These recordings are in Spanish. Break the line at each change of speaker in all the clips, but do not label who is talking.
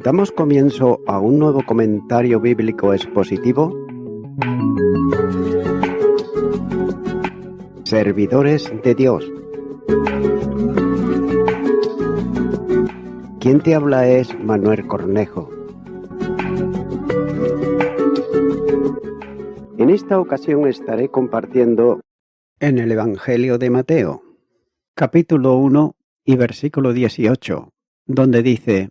Damos comienzo a un nuevo comentario bíblico expositivo. Servidores de Dios. Quien te habla es Manuel Cornejo. En esta ocasión estaré compartiendo en el Evangelio de Mateo, capítulo 1 y versículo 18, donde dice: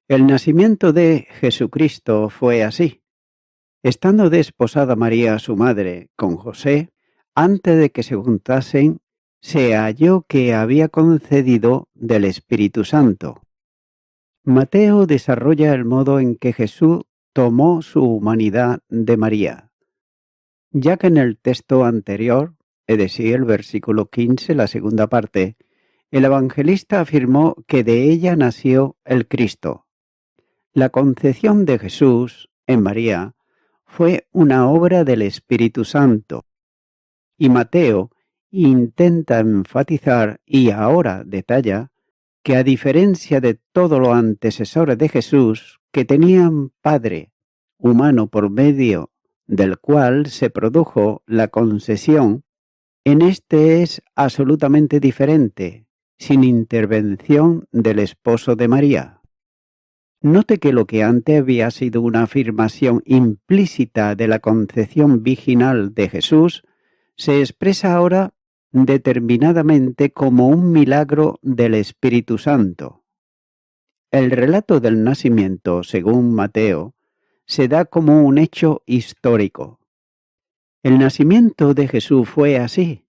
El nacimiento de Jesucristo fue así. Estando desposada María, su madre, con José, antes de que se juntasen, se halló que había concedido del Espíritu Santo. Mateo desarrolla el modo en que Jesús tomó su humanidad de María, ya que en el texto anterior, es decir, el versículo 15, la segunda parte, el evangelista afirmó que de ella nació el Cristo. La concepción de Jesús en María fue una obra del Espíritu Santo, y Mateo intenta enfatizar y ahora detalla que a diferencia de todos los antecesores de Jesús que tenían Padre humano por medio del cual se produjo la concesión, en este es absolutamente diferente, sin intervención del esposo de María. Note que lo que antes había sido una afirmación implícita de la concepción virginal de Jesús, se expresa ahora determinadamente como un milagro del Espíritu Santo. El relato del nacimiento, según Mateo, se da como un hecho histórico. El nacimiento de Jesús fue así.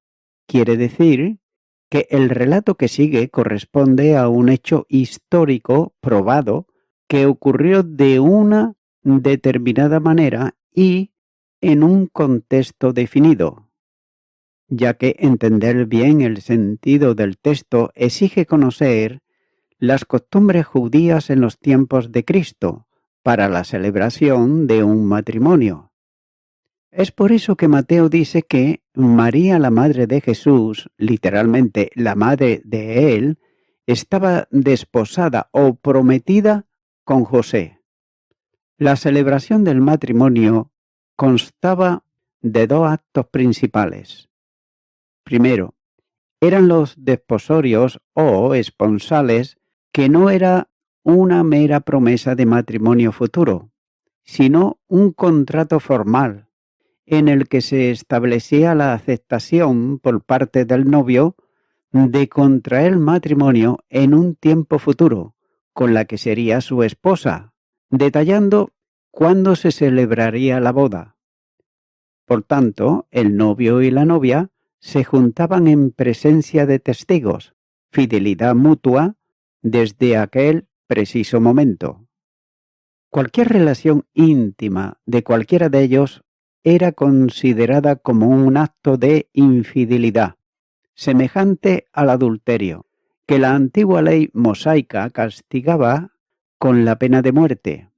Quiere decir que el relato que sigue corresponde a un hecho histórico probado que ocurrió de una determinada manera y en un contexto definido, ya que entender bien el sentido del texto exige conocer las costumbres judías en los tiempos de Cristo para la celebración de un matrimonio. Es por eso que Mateo dice que María, la madre de Jesús, literalmente la madre de él, estaba desposada o prometida con José. La celebración del matrimonio constaba de dos actos principales. Primero, eran los desposorios o esponsales, que no era una mera promesa de matrimonio futuro, sino un contrato formal en el que se establecía la aceptación por parte del novio de contraer matrimonio en un tiempo futuro con la que sería su esposa, detallando cuándo se celebraría la boda. Por tanto, el novio y la novia se juntaban en presencia de testigos, fidelidad mutua desde aquel preciso momento. Cualquier relación íntima de cualquiera de ellos era considerada como un acto de infidelidad, semejante al adulterio, que la antigua ley mosaica castigaba con la pena de muerte.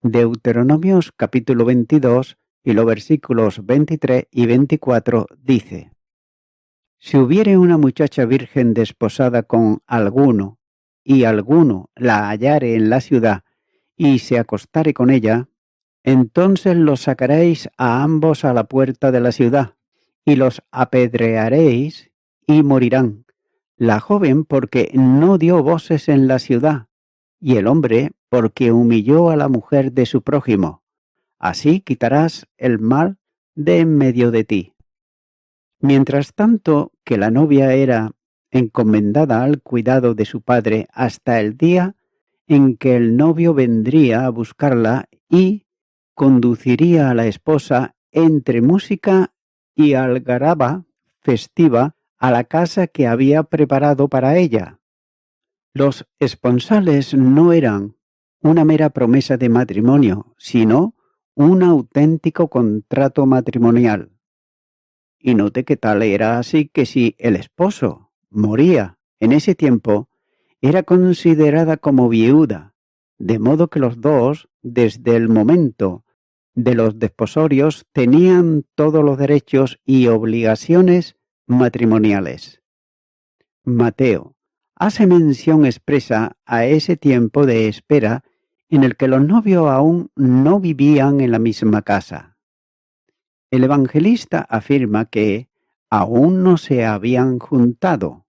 Deuteronomios capítulo 22 y los versículos 23 y 24 dice: Si hubiere una muchacha virgen desposada con alguno, y alguno la hallare en la ciudad, y se acostare con ella, entonces los sacaréis a ambos a la puerta de la ciudad, y los apedrearéis, y morirán, la joven porque no dio voces en la ciudad, y el hombre porque humilló a la mujer de su prójimo. Así quitarás el mal de en medio de ti. Mientras tanto que la novia era encomendada al cuidado de su padre hasta el día en que el novio vendría a buscarla y conduciría a la esposa entre música y algaraba festiva a la casa que había preparado para ella. Los esponsales no eran una mera promesa de matrimonio, sino un auténtico contrato matrimonial. Y note que tal era así que si el esposo moría en ese tiempo, era considerada como viuda, de modo que los dos, desde el momento de los desposorios, tenían todos los derechos y obligaciones matrimoniales. Mateo, hace mención expresa a ese tiempo de espera en el que los novios aún no vivían en la misma casa. El evangelista afirma que aún no se habían juntado,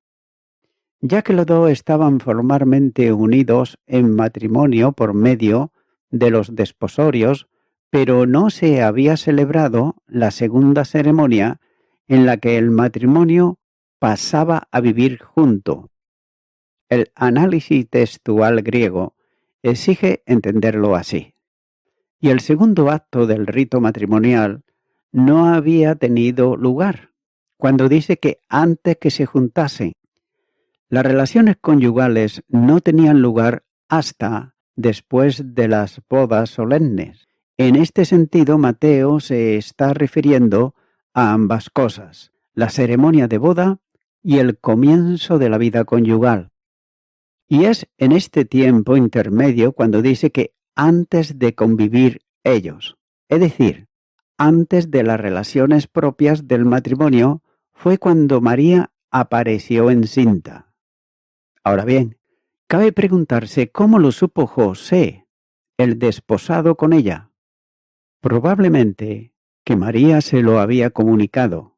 ya que los dos estaban formalmente unidos en matrimonio por medio de los desposorios, pero no se había celebrado la segunda ceremonia en la que el matrimonio pasaba a vivir junto. El análisis textual griego exige entenderlo así. Y el segundo acto del rito matrimonial no había tenido lugar, cuando dice que antes que se juntasen. Las relaciones conyugales no tenían lugar hasta después de las bodas solemnes. En este sentido, Mateo se está refiriendo a ambas cosas, la ceremonia de boda y el comienzo de la vida conyugal. Y es en este tiempo intermedio cuando dice que antes de convivir ellos, es decir, antes de las relaciones propias del matrimonio, fue cuando María apareció encinta. Ahora bien, cabe preguntarse cómo lo supo José, el desposado con ella. Probablemente que María se lo había comunicado.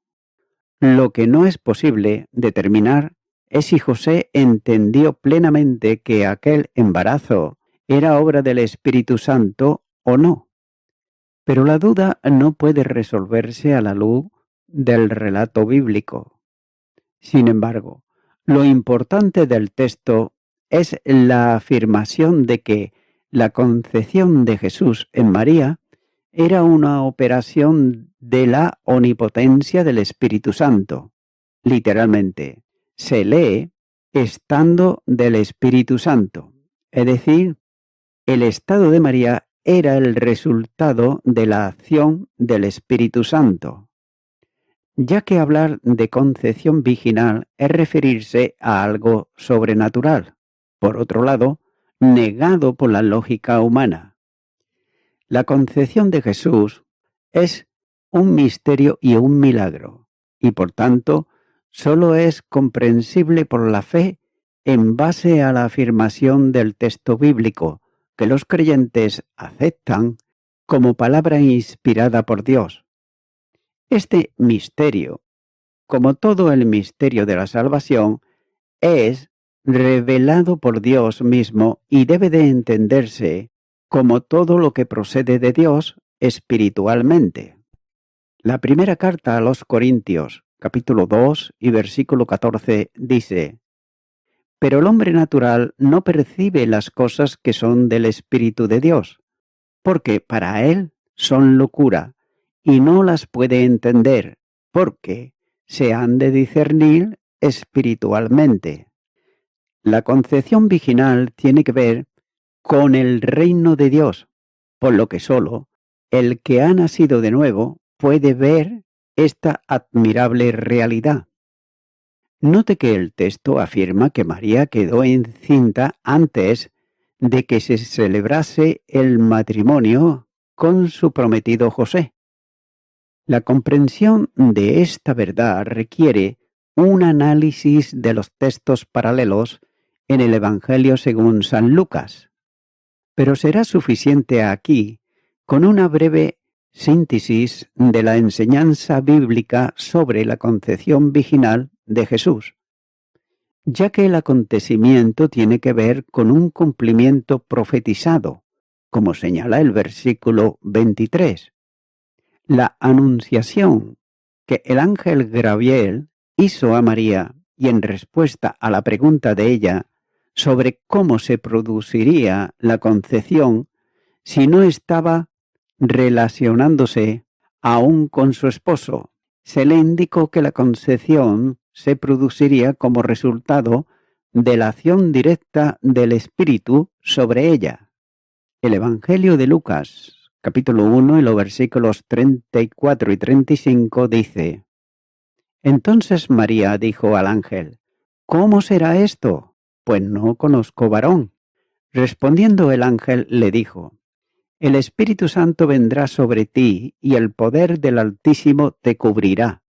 Lo que no es posible determinar es si José entendió plenamente que aquel embarazo era obra del Espíritu Santo o no. Pero la duda no puede resolverse a la luz del relato bíblico. Sin embargo, lo importante del texto es la afirmación de que la concepción de Jesús en María era una operación de la omnipotencia del Espíritu Santo. Literalmente, se lee estando del Espíritu Santo, es decir, el estado de María era el resultado de la acción del Espíritu Santo, ya que hablar de concepción virginal es referirse a algo sobrenatural, por otro lado, negado por la lógica humana. La concepción de Jesús es un misterio y un milagro, y por tanto, solo es comprensible por la fe en base a la afirmación del texto bíblico que los creyentes aceptan como palabra inspirada por Dios. Este misterio, como todo el misterio de la salvación, es revelado por Dios mismo y debe de entenderse como todo lo que procede de Dios espiritualmente. La primera carta a los Corintios, capítulo 2 y versículo 14, dice: Pero el hombre natural no percibe las cosas que son del Espíritu de Dios, porque para él son locura, y no las puede entender, porque se han de discernir espiritualmente. La concepción virginal tiene que ver con el reino de Dios, por lo que solo el que ha nacido de nuevo puede ver esta admirable realidad. Note que el texto afirma que María quedó encinta antes de que se celebrase el matrimonio con su prometido José. La comprensión de esta verdad requiere un análisis de los textos paralelos en el Evangelio según San Lucas, pero será suficiente aquí con una breve síntesis de la enseñanza bíblica sobre la concepción virginal de Jesús, ya que el acontecimiento tiene que ver con un cumplimiento profetizado, como señala el versículo 23. La anunciación que el ángel Gabriel hizo a María y en respuesta a la pregunta de ella sobre cómo se produciría la concepción si no estaba relacionándose aún con su esposo, se le indicó que la concepción se produciría como resultado de la acción directa del Espíritu sobre ella. El Evangelio de Lucas, capítulo 1, y los versículos 34 y 35 dice: Entonces María dijo al ángel: ¿Cómo será esto? Pues no conozco varón. Respondiendo el ángel le dijo: El Espíritu Santo vendrá sobre ti y el poder del Altísimo te cubrirá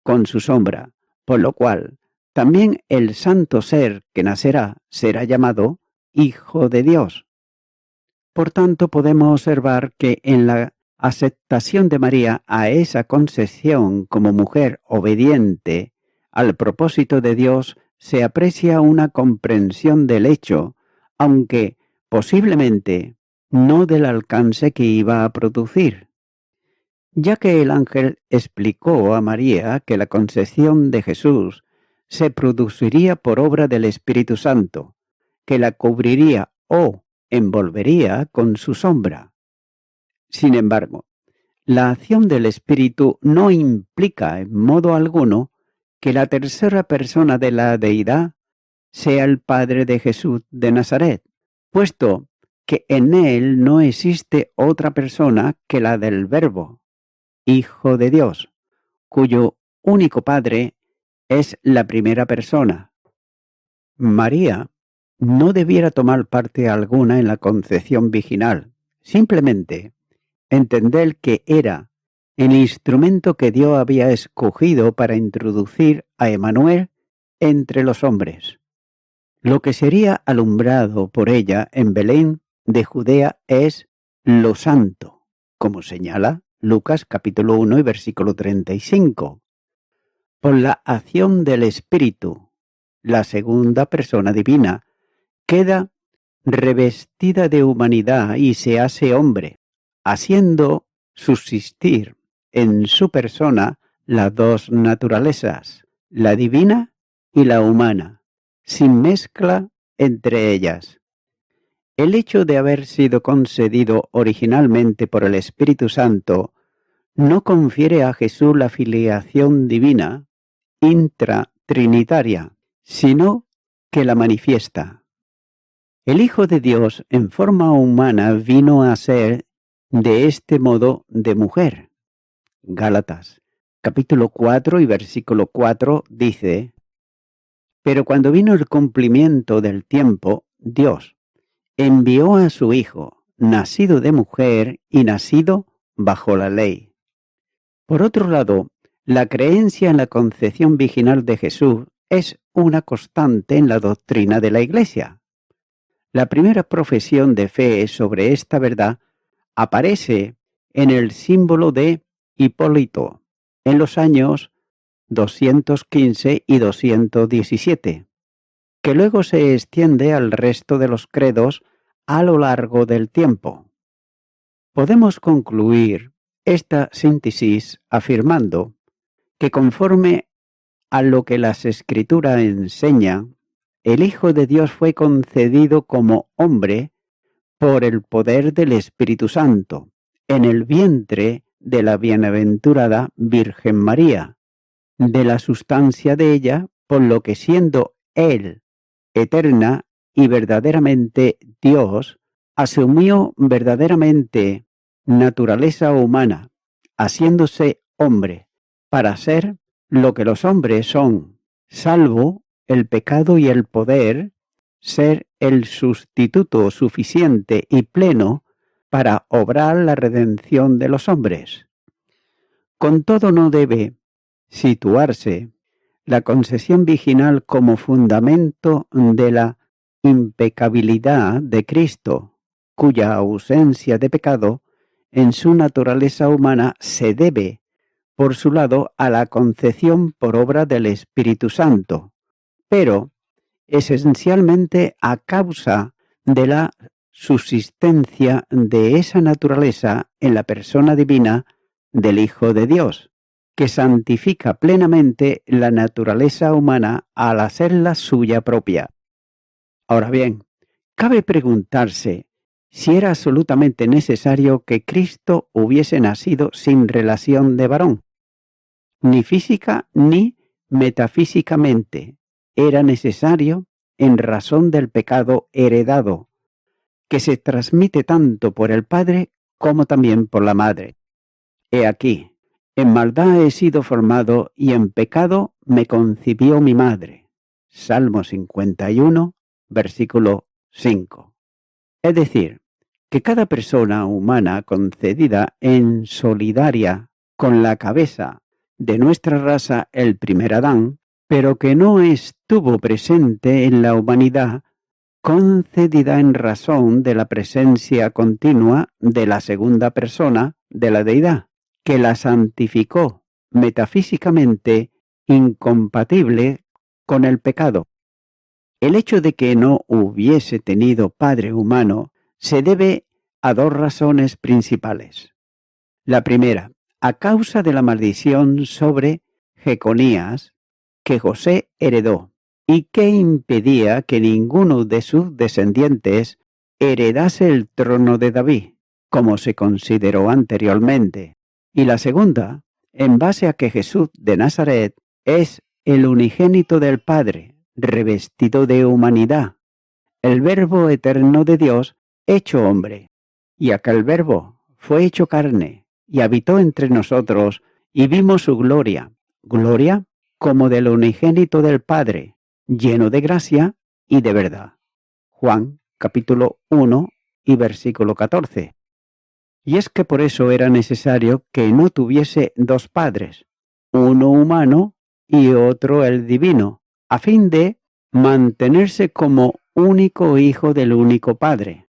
con su sombra, por lo cual también el santo ser que nacerá será llamado Hijo de Dios. Por tanto, podemos observar que en la aceptación de María a esa concepción como mujer obediente al propósito de Dios se aprecia una comprensión del hecho, aunque posiblemente no del alcance que iba a producir. Ya que el ángel explicó a María que la concepción de Jesús se produciría por obra del Espíritu Santo, que la cubriría o envolvería con su sombra. Sin embargo, la acción del Espíritu no implica en modo alguno que la tercera persona de la deidad sea el Padre de Jesús de Nazaret, puesto que en él no existe otra persona que la del Verbo, Hijo de Dios, cuyo único Padre es la primera persona. María no debiera tomar parte alguna en la concepción virginal, simplemente entender que era el instrumento que Dios había escogido para introducir a Emmanuel entre los hombres. Lo que sería alumbrado por ella en Belén de Judea es lo santo, como señala Lucas capítulo 1 y versículo 35. Por la acción del Espíritu, la segunda persona divina queda revestida de humanidad y se hace hombre, haciendo subsistir en su persona las dos naturalezas, la divina y la humana, sin mezcla entre ellas. El hecho de haber sido concedido originalmente por el Espíritu Santo no confiere a Jesús la filiación divina intratrinitaria, sino que la manifiesta. El Hijo de Dios en forma humana vino a ser de este modo de mujer. Gálatas capítulo 4 y versículo 4 dice: Pero cuando vino el cumplimiento del tiempo, Dios envió a su Hijo, nacido de mujer y nacido bajo la ley. Por otro lado, la creencia en la concepción virginal de Jesús es una constante en la doctrina de la Iglesia. La primera profesión de fe sobre esta verdad aparece en el símbolo de Hipólito en los años 215 y 217, que luego se extiende al resto de los credos a lo largo del tiempo. Podemos concluir esta síntesis afirmando que conforme a lo que las Escrituras enseñan, el Hijo de Dios fue concedido como hombre por el poder del Espíritu Santo en el vientre de la bienaventurada Virgen María, de la sustancia de ella, por lo que siendo Él eterna y verdaderamente Dios, asumió verdaderamente naturaleza humana, haciéndose hombre, para ser lo que los hombres son, salvo el pecado y el poder, ser el sustituto suficiente y pleno para obrar la redención de los hombres. Con todo, no debe situarse la concepción virginal como fundamento de la impecabilidad de Cristo, cuya ausencia de pecado en su naturaleza humana se debe, por su lado, a la concepción por obra del Espíritu Santo, pero esencialmente a causa de la subsistencia de esa naturaleza en la persona divina del Hijo de Dios, que santifica plenamente la naturaleza humana al hacerla suya propia. Ahora bien, cabe preguntarse si era absolutamente necesario que Cristo hubiese nacido sin relación de varón. Ni física ni metafísicamente era necesario en razón del pecado heredado, que se transmite tanto por el Padre como también por la Madre. He aquí, en maldad he sido formado y en pecado me concibió mi madre. Salmo 51, versículo 5. Es decir, que cada persona humana concedida en solidaria con la cabeza de nuestra raza, el primer Adán, pero que no estuvo presente en la humanidad, concedida en razón de la presencia continua de la segunda persona de la deidad, que la santificó metafísicamente incompatible con el pecado. El hecho de que no hubiese tenido padre humano se debe a dos razones principales. La primera, a causa de la maldición sobre Jeconías que José heredó y que impedía que ninguno de sus descendientes heredase el trono de David, como se consideró anteriormente. Y la segunda, en base a que Jesús de Nazaret es el unigénito del Padre, revestido de humanidad, el Verbo eterno de Dios hecho hombre, y aquel Verbo fue hecho carne y habitó entre nosotros y vimos su gloria, gloria como del unigénito del Padre, lleno de gracia y de verdad. Juan capítulo 1 y versículo 14. Y es que por eso era necesario que no tuviese dos padres, uno humano y otro el divino, a fin de mantenerse como único hijo del único Padre.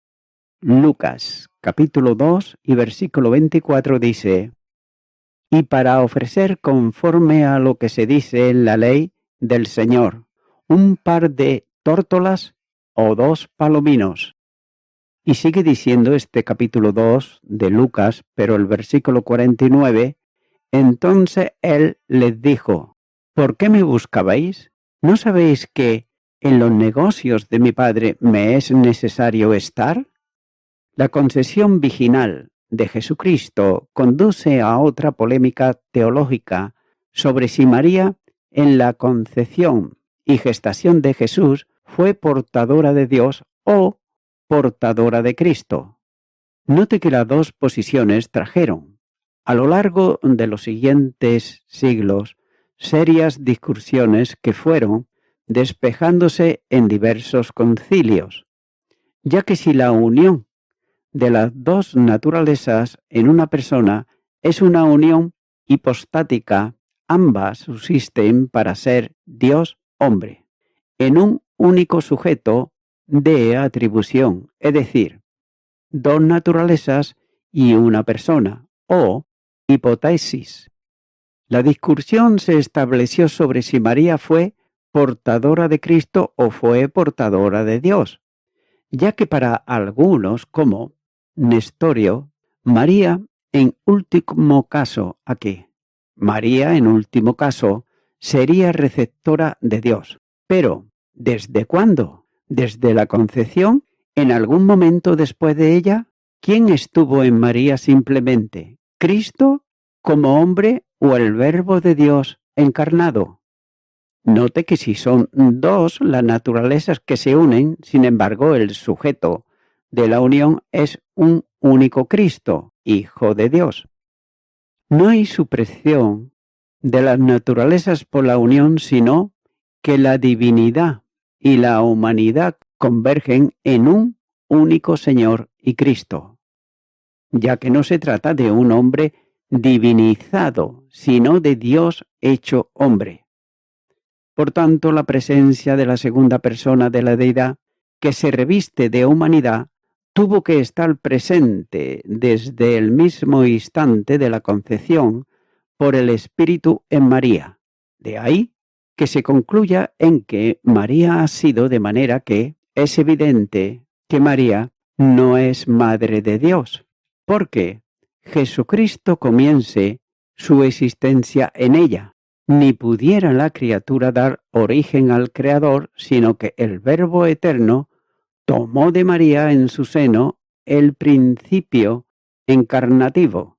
Lucas capítulo 2 y versículo 24 dice: y para ofrecer conforme a lo que se dice en la ley del Señor, un par de tórtolas o dos palominos. Y sigue diciendo este capítulo 2 de Lucas, pero el versículo 49, entonces él les dijo: ¿por qué me buscabais? ¿No sabéis que en los negocios de mi padre me es necesario estar? La concesión virginal de Jesucristo conduce a otra polémica teológica sobre si María, en la concepción y gestación de Jesús, fue portadora de Dios o portadora de Cristo. Note que las dos posiciones trajeron, a lo largo de los siguientes siglos, serias discusiones que fueron despejándose en diversos concilios, ya que si la unión de las dos naturalezas en una persona es una unión hipostática, ambas subsisten para ser Dios-hombre, en un único sujeto de atribución, es decir, dos naturalezas y una persona, o hipótesis. La discusión se estableció sobre si María fue portadora de Cristo o fue portadora de Dios, ya que para algunos, como Nestorio, María en último caso, aquí, María en último caso sería receptora de Dios. Pero, ¿desde cuándo? ¿Desde la concepción? ¿En algún momento después de ella? ¿Quién estuvo en María simplemente? ¿Cristo como hombre o el Verbo de Dios encarnado? Note que si son dos las naturalezas que se unen, sin embargo, el sujeto de la unión es un único Cristo, Hijo de Dios. No hay supresión de las naturalezas por la unión, sino que la divinidad y la humanidad convergen en un único Señor y Cristo, ya que no se trata de un hombre divinizado, sino de Dios hecho hombre. Por tanto, la presencia de la segunda persona de la deidad, que se reviste de humanidad, tuvo que estar presente desde el mismo instante de la concepción por el Espíritu en María. De ahí que se concluya en que María ha sido, de manera que es evidente que María no es Madre de Dios, porque Jesucristo comience su existencia en ella. Ni pudiera la criatura dar origen al Creador, sino que el Verbo eterno tomó de María en su seno el principio encarnativo.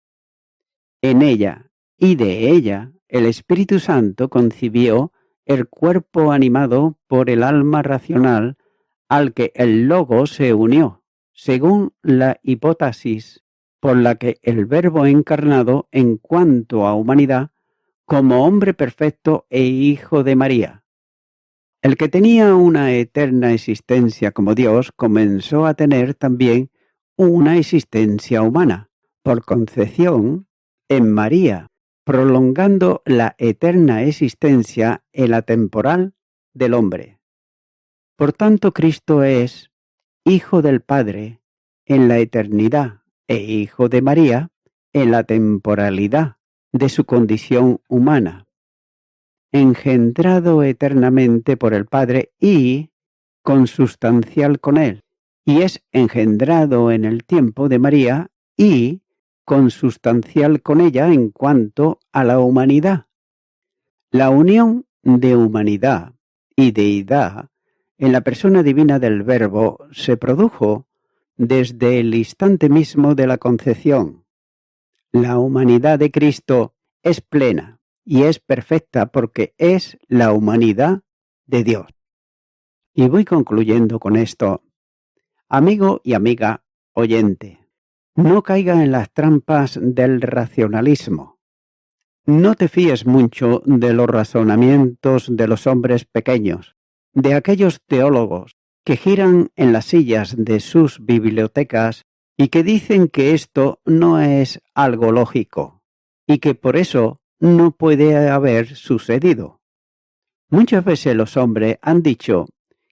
En ella y de ella el Espíritu Santo concibió el cuerpo animado por el alma racional al que el Logos se unió, según la hipótesis por la que el Verbo encarnado en cuanto a humanidad como hombre perfecto e hijo de María. El que tenía una eterna existencia como Dios comenzó a tener también una existencia humana, por concepción, en María, prolongando la eterna existencia en la temporal del hombre. Por tanto, Cristo es Hijo del Padre en la eternidad e Hijo de María en la temporalidad de su condición humana, engendrado eternamente por el Padre y consustancial con él, y es engendrado en el tiempo de María y consustancial con ella en cuanto a la humanidad. La unión de humanidad y deidad en la persona divina del Verbo se produjo desde el instante mismo de la concepción. La humanidad de Cristo es plena y es perfecta porque es la humanidad de Dios. Y voy concluyendo con esto. Amigo y amiga oyente, no caiga en las trampas del racionalismo. No te fíes mucho de los razonamientos de los hombres pequeños, de aquellos teólogos que giran en las sillas de sus bibliotecas y que dicen que esto no es algo lógico y que por eso no puede haber sucedido. Muchas veces los hombres han dicho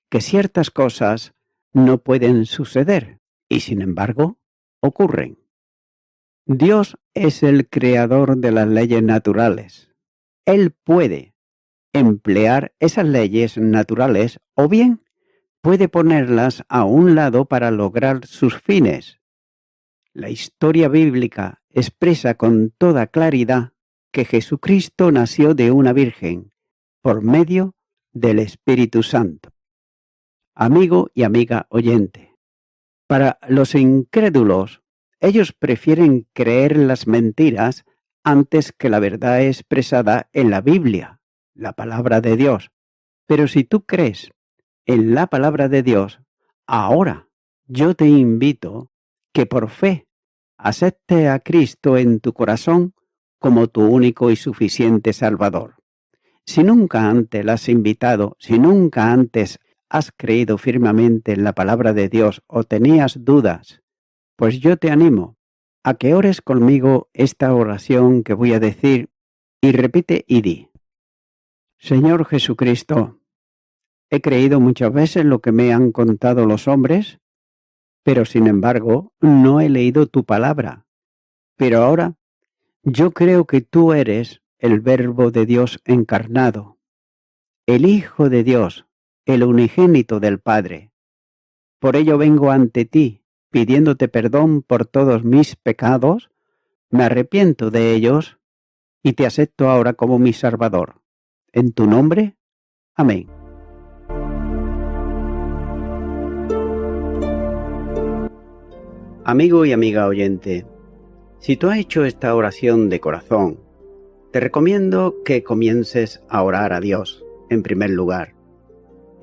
que ciertas cosas no pueden suceder y sin embargo ocurren. Dios es el creador de las leyes naturales. Él puede emplear esas leyes naturales o bien puede ponerlas a un lado para lograr sus fines. La historia bíblica expresa con toda claridad que Jesucristo nació de una virgen por medio del Espíritu Santo. Amigo y amiga oyente, para los incrédulos, ellos prefieren creer las mentiras antes que la verdad expresada en la Biblia, la palabra de Dios. Pero si tú crees en la palabra de Dios, ahora yo te invito que por fe acepte a Cristo en tu corazón como tu único y suficiente Salvador. Si nunca antes la has invitado, si nunca antes has creído firmemente en la palabra de Dios o tenías dudas, pues yo te animo a que ores conmigo esta oración que voy a decir y repite y di. Señor Jesucristo, he creído muchas veces lo que me han contado los hombres, pero sin embargo no he leído tu palabra. Pero ahora yo creo que tú eres el Verbo de Dios encarnado, el Hijo de Dios, el unigénito del Padre. Por ello vengo ante ti, pidiéndote perdón por todos mis pecados, me arrepiento de ellos y te acepto ahora como mi Salvador. En tu nombre, amén. Amigo y amiga oyente, si tú has hecho esta oración de corazón, te recomiendo que comiences a orar a Dios, en primer lugar,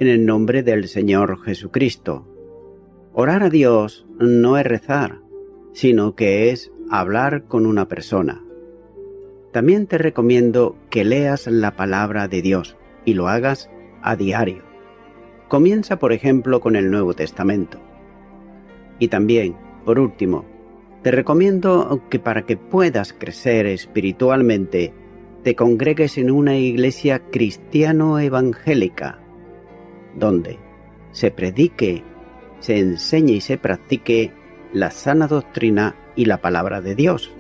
en el nombre del Señor Jesucristo. Orar a Dios no es rezar, sino que es hablar con una persona. También te recomiendo que leas la palabra de Dios y lo hagas a diario. Comienza, por ejemplo, con el Nuevo Testamento. Y también, por último, te recomiendo que para que puedas crecer espiritualmente, te congregues en una iglesia cristiano-evangélica, donde se predique, se enseñe y se practique la sana doctrina y la palabra de Dios.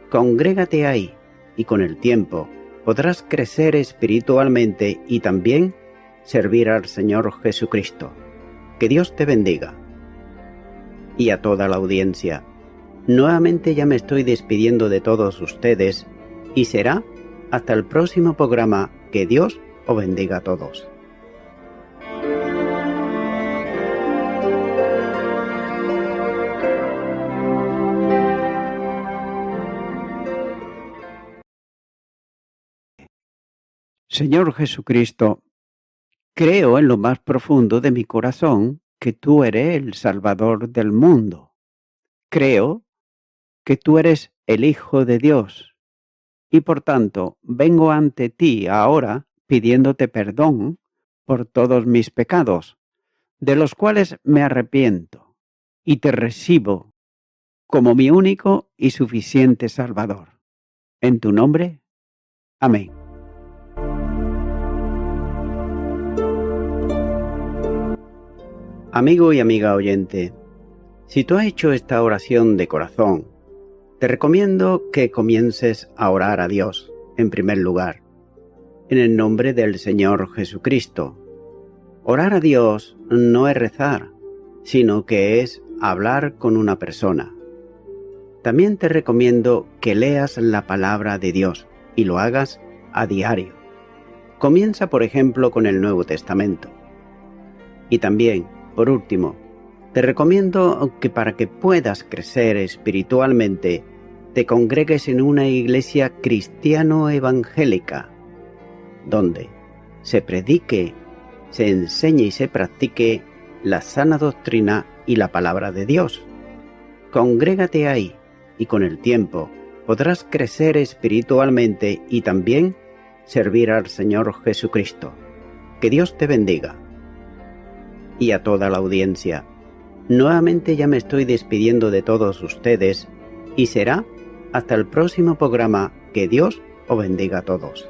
Congrégate ahí y con el tiempo podrás crecer espiritualmente y también servir al Señor Jesucristo. Que Dios te bendiga. Y a toda la audiencia, nuevamente ya me estoy despidiendo de todos ustedes y será hasta el próximo programa. Que Dios os bendiga a todos. Señor Jesucristo, creo en lo más profundo de mi corazón que tú eres el Salvador del mundo. Creo que tú eres el Hijo de Dios y por tanto vengo ante ti ahora pidiéndote perdón por todos mis pecados, de los cuales me arrepiento y te recibo como mi único y suficiente Salvador. En tu nombre. Amén. Amigo y amiga oyente, si tú has hecho esta oración de corazón, te recomiendo que comiences a orar a Dios, en primer lugar, en el nombre del Señor Jesucristo. Orar a Dios no es rezar, sino que es hablar con una persona. También te recomiendo que leas la palabra de Dios y lo hagas a diario. Comienza, por ejemplo, con el Nuevo Testamento. Y también, por último, te recomiendo que para que puedas crecer espiritualmente, te congregues en una iglesia cristiano-evangélica, donde se predique, se enseñe y se practique la sana doctrina y la palabra de Dios. Congrégate ahí y con el tiempo podrás crecer espiritualmente y también servir al Señor Jesucristo. Que Dios te bendiga. Y a toda la audiencia, nuevamente ya me estoy despidiendo de todos ustedes y será hasta el próximo programa. Que Dios os bendiga a todos.